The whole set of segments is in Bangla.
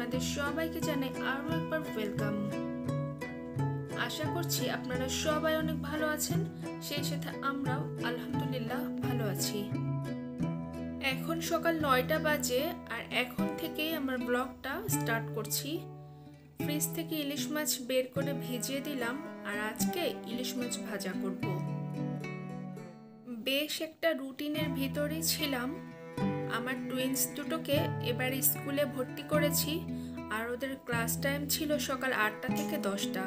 আপনাদের সবাইকে জানাই আরো একবার ওয়েলকাম। আশা করছি আপনারা সবাই অনেক ভালো আছেন, সেই সাথে আমরাও আলহামদুলিল্লাহ ভালো আছি। এখন সকাল 9টা বাজে আর এখন থেকেই আমার ব্লগটা স্টার্ট করছি। ফ্রিজ থেকে ইলিশ মাছ বের করে ভিজিয়ে দিলাম আর আজকে ইলিশ মাছ ভাজা করব। বেশ একটা রুটিনের ভিতরেই ছিলাম। আমার টুইন্স দুটোকে এবার স্কুলে ভর্তি করেছি আর ওদের ক্লাস টাইম ছিল সকাল 8টা থেকে 10টা।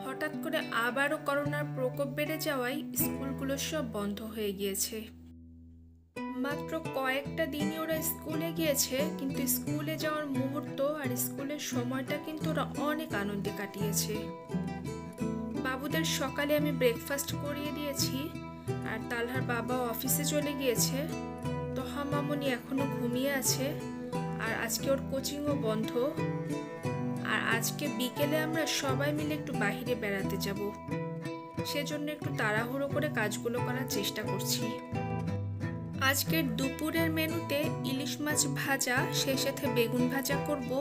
হঠাৎ করে আবারও করোনার প্রকোপ বেড়ে যাওয়ায় স্কুলগুলো সব বন্ধ হয়ে গিয়েছে। মাত্র কয়েকটা দিনই ওরা স্কুলে গিয়েছে, কিন্তু স্কুলে যাওয়ার মুহূর্ত আর স্কুলের সময়টা কিন্তু ওরা অনেক আনন্দে কাটিয়েছে। বাবুদের সকালে আমি ব্রেকফাস্ট করিয়ে দিয়েছি আর তালহার বাবা অফিসে চলে গিয়েছে। তোহা মামুনি এখনো ঘুমিয়ে আছে আর আজকে ওর কোচিংও বন্ধ। আর আজকে বিকেলে আমরা সবাই মিলে একটু বাইরে বেড়াতে যাব, সেজন্য একটু তাড়াহুড়ো করে কাজগুলো করার চেষ্টা করছি। আজকের দুপুরের মেনুতে ইলিশ মাছ ভাজা, সেই সাথে বেগুন ভাজা করব।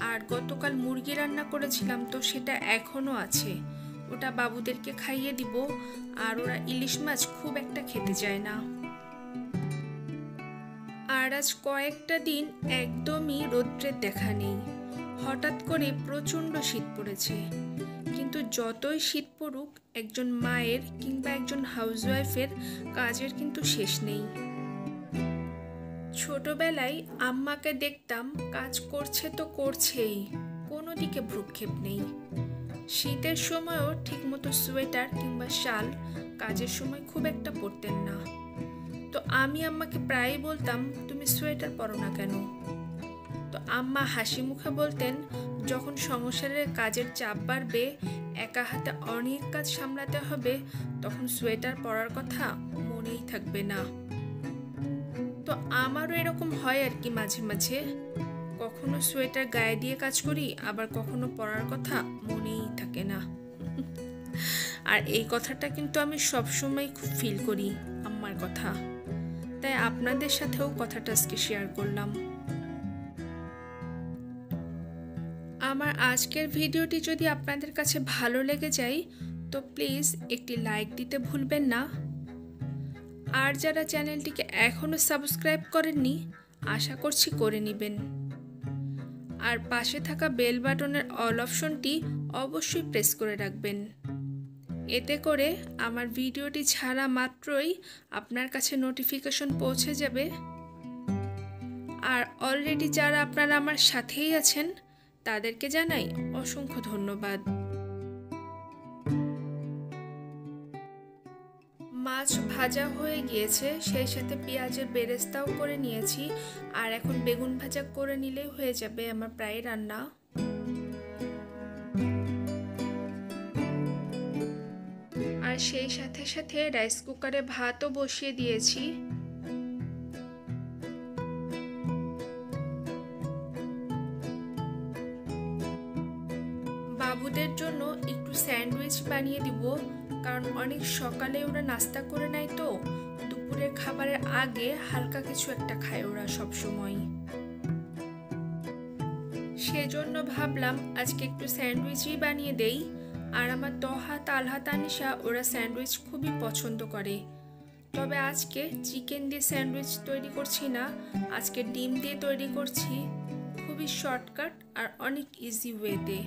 আর গতকাল মুরগি রান্না করেছিলাম তো সেটা এখনো আছে, ওটা বাবুদেরকে খাইয়ে দিব। আর ওরা ইলিশ মাছ খুব একটা খেতে চায় না। আর আজ কয়েকটা দিন একদমই রৌদ্রের দেখা নেই। হঠাৎ করে প্রচণ্ড শীত পড়েছে, কিন্তু যতই শীত পড়ুক একজন মায়ের কিংবা একজন হাউসওয়াইফের কাজের কিন্তু শেষ নেই। ছোটবেলায় আম্মাকে দেখতাম কাজ করছে তো করছেই, কোনো দিকে ভ্রুক্ষেপ নেই। শীতের সময়ও ঠিকমতো সোয়েটার কিংবা শাল কাজের সময় খুব একটা পরতেন না। তো আমি আম্মাকে প্রায়ই বলতাম, তুমি সোয়েটার পরো না কেন? তো আম্মা হাসি মুখে বলতেন, যখন সংসারের কাজের চাপ বাড়বে, একা হাতে অনেক কাজ সামলাতে হবে, তখন সোয়েটার পরার কথা মনেই থাকবে না। তো আমারও এরকম হয় আর কি, মাঝে মাঝে কখনো সোয়েটার গায়ে দিয়ে কাজ করি, আবার কখনো পরার কথা মনেই থাকে না। আর এই কথাটা কিন্তু আমি সবসময় খুব ফিল করি আম্মার কথা, তাই আপনাদের সাথেও কথাটা আজকে শেয়ার করলাম। আমার আজকের ভিডিওটি যদি আপনাদের কাছে ভালো লেগে যায় তো প্লিজ একটি লাইক দিতে ভুলবেন না। আর যারা চ্যানেলটিকে এখনো সাবস্ক্রাইব করেননি, আশা করছি করে নেবেন। আর পাশে থাকা বেল বাটনের অল অপশনটি অবশ্যই প্রেস করে রাখবেন, এতে করে আমার ভিডিওটি ছাড়া মাত্রই আপনার কাছে নোটিফিকেশন পৌঁছে যাবে। আর অলরেডি যারা আপনারা আমার সাথেই আছেন তাদেরকে জানাই অসংখ্য ধন্যবাদ। মাছ ভাজা হয়ে গিয়েছে, সেই সাথে পেঁয়াজের বেরেস্তাও করে নিয়েছি। আর এখন বেগুন ভাজা করে নিলেই হয়ে যাবে আমার প্রায় রান্না। আর সেই সাথে সাথে রাইস কুকারে ভাতও বসিয়ে দিয়েছি। বাবুদের জন্য একটু স্যান্ডউইচ বানিয়ে দিব, কারণ অনেক সকালে ওরা নাস্তা করে নেয়, তো দুপুরের খাবারের আগে হালকা কিছু একটা খায় ওরা সব সময়। সেজন্য ভাবলাম আজকে একটু স্যান্ডউইচই বানিয়ে দেই। আর আমার তহা, তালহা, তানিশা ওরা স্যান্ডউইচ খুবই পছন্দ করে। তবে আজকে চিকেন দিয়ে স্যান্ডউইচ তৈরি করছি না, আজকে ডিম দিয়ে তৈরি করছি, খুবই শর্টকাট আর অনেক ইজি ওয়েতে।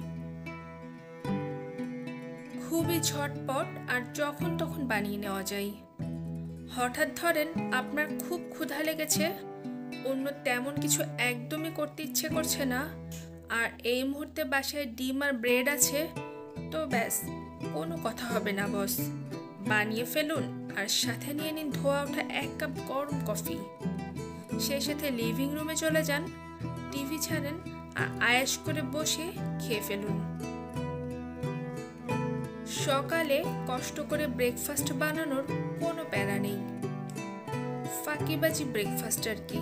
খুবই ঝটপট আর যখন তখন বানিয়ে নেওয়া যায়। হঠাৎ ধরেন আপনার খুব ক্ষুধা লেগেছে, অন্য তেমন কিছু একদমই করতে ইচ্ছে করছে না, আর এই মুহূর্তে বাসায় ডিম আর ব্রেড আছে, তো ব্যাস কোনো কথা হবে না বস, বানিয়ে ফেলুন আর সাথে নিয়ে নিন ধোয়া ওঠা 1 কাপ গরম কফি। সেই সাথে লিভিং রুমে চলে যান, টিভি ছাড়েন আর আয়েশ করে বসে খেয়ে ফেলুন। সকালে কষ্ট করে ব্রেকফাস্ট বানানোর কোনো প্যারা নেই, ফাঁকিবাজি ব্রেকফাস্ট আর কি।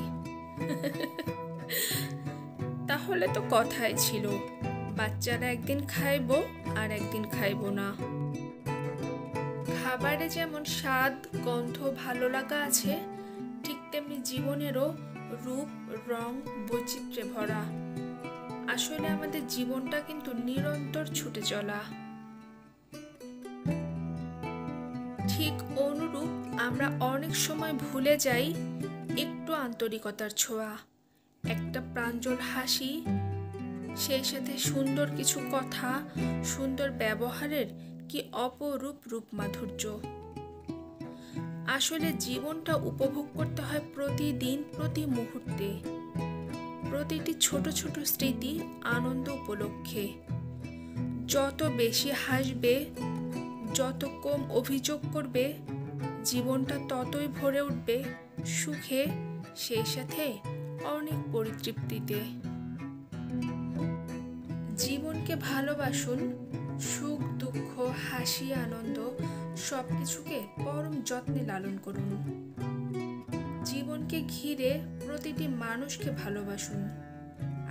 তাহলে তো কথাই ছিল, বাচ্চারা একদিন খাইবো আর একদিন খাইবো না। খাবারে যেমন স্বাদ, গন্ধ, ভালো লাগা আছে, ঠিক তেমনি জীবনেরও রূপ, রং, বৈচিত্র্যে ভরা। আসলে আমাদের জীবনটা কিন্তু নিরন্তর ছুটে চলা। ঠিক অনুরূপ আমরা অনেক সময় ভুলে যাই একটু আন্তরিকতার ছোঁয়া, একটা প্রাঞ্জল হাসি, সেই সাথে সুন্দর কিছু কথা, সুন্দর ব্যবহারের কি অপরূপ রূপ মাধুর্য। আসলে জীবনটা উপভোগ করতে হয় প্রতিদিন, প্রতি মুহূর্তে, প্রতিটি ছোট ছোট স্মৃতি আনন্দ উপলক্ষে। যত বেশি হাসবে, যত কম অভিযোগ করবে, জীবনটা ততই ভরে উঠবে সুখে, সেই সাথে অনেক পরিতৃপ্তিতে। জীবনকে ভালোবাসুন, সুখ দুঃখ হাসি আনন্দ সবকিছুকে পরম যত্নে লালন করুন। জীবনকে ঘিরে প্রতিটি মানুষকে ভালোবাসুন,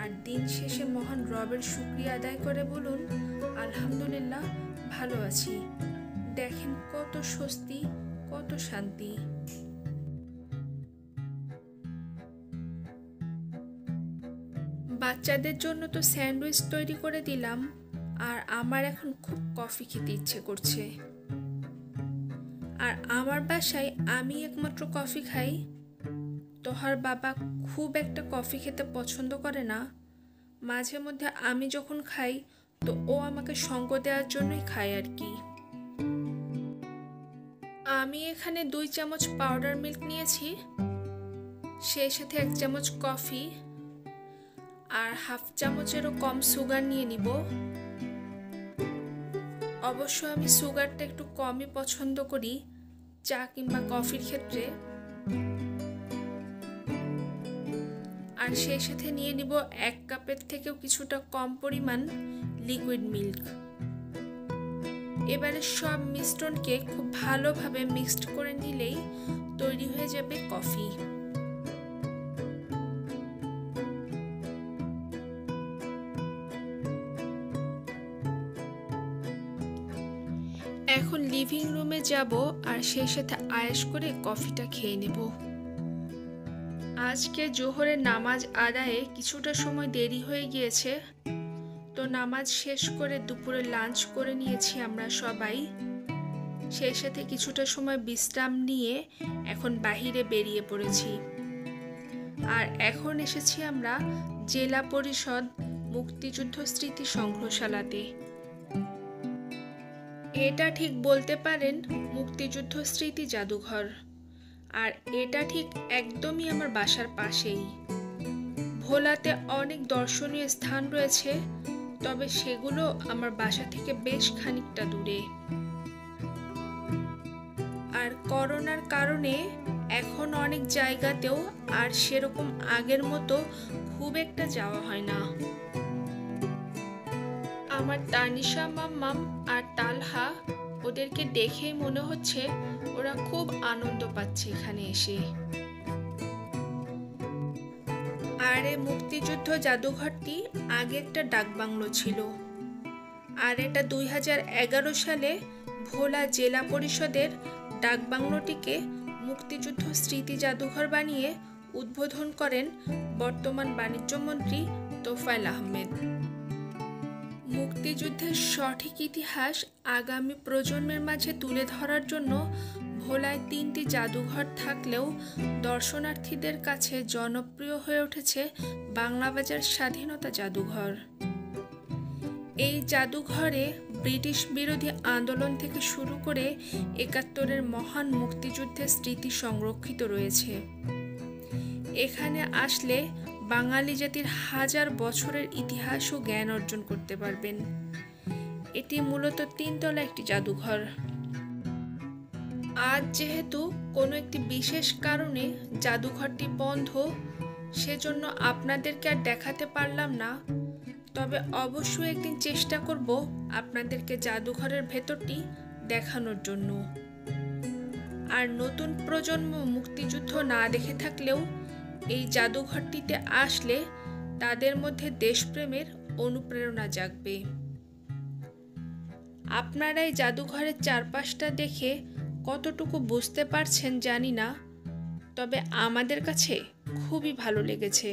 আর দিন শেষে মহান রবের শুকরিয়া আদায় করে বলুন, আলহামদুলিল্লাহ ভালো আছি। দেখেন কত স্বস্তি, কত শান্তি। বাচ্চাদের জন্য তো স্যান্ডউইচ তৈরি করে দিলাম, আর আমার এখন খুব কফি খেতে ইচ্ছে করছে। আর আমার বাসায় আমি একমাত্র কফি খাই। তোহার বাবা খুব একটা কফি খেতে পছন্দ করে না। মাঝে মধ্যে আমি যখন খাই তো ও আমাকে সঙ্গ দেওয়ার জন্যই খায় আর কি। আমি এখানে 2 চামচ পাউডার মিল্ক নিয়েছি, সেই সাথে 1 চামচ কফি আর হাফ চামচেরও কম সুগার নিয়ে নিব। অবশ্য আমি সুগারটা একটু কমই পছন্দ করি চা কিংবা কফির ক্ষেত্রে। আর সেই সাথে নিয়ে নিব 1 কাপের থেকেও কিছুটা কম পরিমাণ লিকুইড মিল্ক। এবারে সব মিশ্রণকে খুব ভালোভাবে মিক্সড করে নিলেই তৈরি হয়ে যাবে কফি। এখন লিভিং রুমে যাব আর সেই সাথে আয়েশ করে কফিটা খেয়ে নেব। আজকে জোহরের নামাজ আদায়ে কিছুটা সময় দেরি হয়ে গিয়েছে, তো নামাজ শেষ করে দুপুরে লাঞ্চ করে নিয়েছি আমরা সবাই। সেই সাথে কিছুটা সময় বিশ্রাম নিয়ে এখন বাহিরে বেরিয়ে পড়েছি। আর এখন এসেছি আমরা জেলা পরিষদ মুক্তিযুদ্ধ স্মৃতি সংগ্রহশালাতে। এটা ঠিক বলতে পারেন মুক্তিযুদ্ধ স্মৃতি জাদুঘর, আর এটা ঠিক একদমই আমার বাসার পাশেই। ভোলাতে অনেক দর্শনীয় স্থান রয়েছে, তবে সেগুলো আমার বাসা থেকে বেশ খানিকটা দূরে। আর করোনার কারণে এখন অনেক জায়গাতেও আর সেরকম আগের মতো খুব একটা যাওয়া হয় না। আমার তানিশা মাম্মাম আর তালহা, ওদেরকে দেখেই মনে হচ্ছে ওরা খুব আনন্দ পাচ্ছে এখানে এসে। আর এই মুক্তিযুদ্ধ জাদুঘরটি আগে একটা ডাকবাংলো ছিল, আর এটা 2011 সালে ভোলা জেলা পরিষদের ডাকবাংলোটিকে মুক্তিযুদ্ধ স্মৃতি জাদুঘর বানিয়ে উদ্বোধন করেন বর্তমান বাণিজ্য মন্ত্রী তোফায়েল আহমেদ। মুক্তিযুদ্ধের সঠিক ইতিহাস আগামী প্রজন্মের মাঝে তুলে ধরার জন্য ভোলায় 3টি জাদুঘর থাকলেও দর্শনার্থীদের কাছে জনপ্রিয় হয়ে উঠেছে বাংলাবাজার স্বাধীনতা জাদুঘর। এই জাদুঘরে ব্রিটিশ বিরোধী আন্দোলন থেকে শুরু করে 71-এর মহান মুক্তিযুদ্ধের স্মৃতি সংরক্ষিত রয়েছে। এখানে আসলে বাঙালি জাতির হাজার বছরের ইতিহাস ও জ্ঞান অর্জন করতে পারবেন। এটি মূলত 3তলা একটি জাদুঘর। আজ যেহেতু কোনো একটি বিশেষ কারণে জাদুঘরটি বন্ধ, সেজন্য আপনাদেরকে আর দেখাতে পারলাম না। তবে অবশ্যই একদিন চেষ্টা করব আপনাদেরকে জাদুঘরের ভেতরটি দেখানোর জন্য। আর নতুন প্রজন্ম মুক্তিযুদ্ধ না দেখে থাকলেও এই জাদুঘরটিতে আসলে তাদের মধ্যে দেশপ্রেমের অনুপ্রেরণা জাগবে। আপনারা এই জাদুঘরের চারপাশটা দেখে কতটুকু বুঝতে পারছেন জানি না, তবে আমাদের কাছে খুবই ভালো লেগেছে।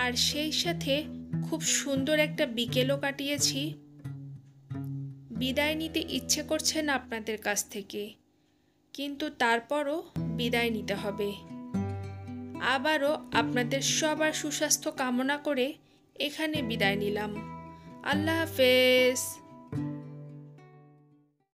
আর সেই সাথে খুব সুন্দর একটা বিকেলও কাটিয়েছি। বিদায় নিতে ইচ্ছে করছে না আপনাদের কাছ থেকে, কিন্তু তারপরও বিদায় নিতে হবে। আবারও আপনাদের সবার সুস্বাস্থ্য কামনা করে এখানে বিদায় নিলাম। আল্লাহ হাফেজ।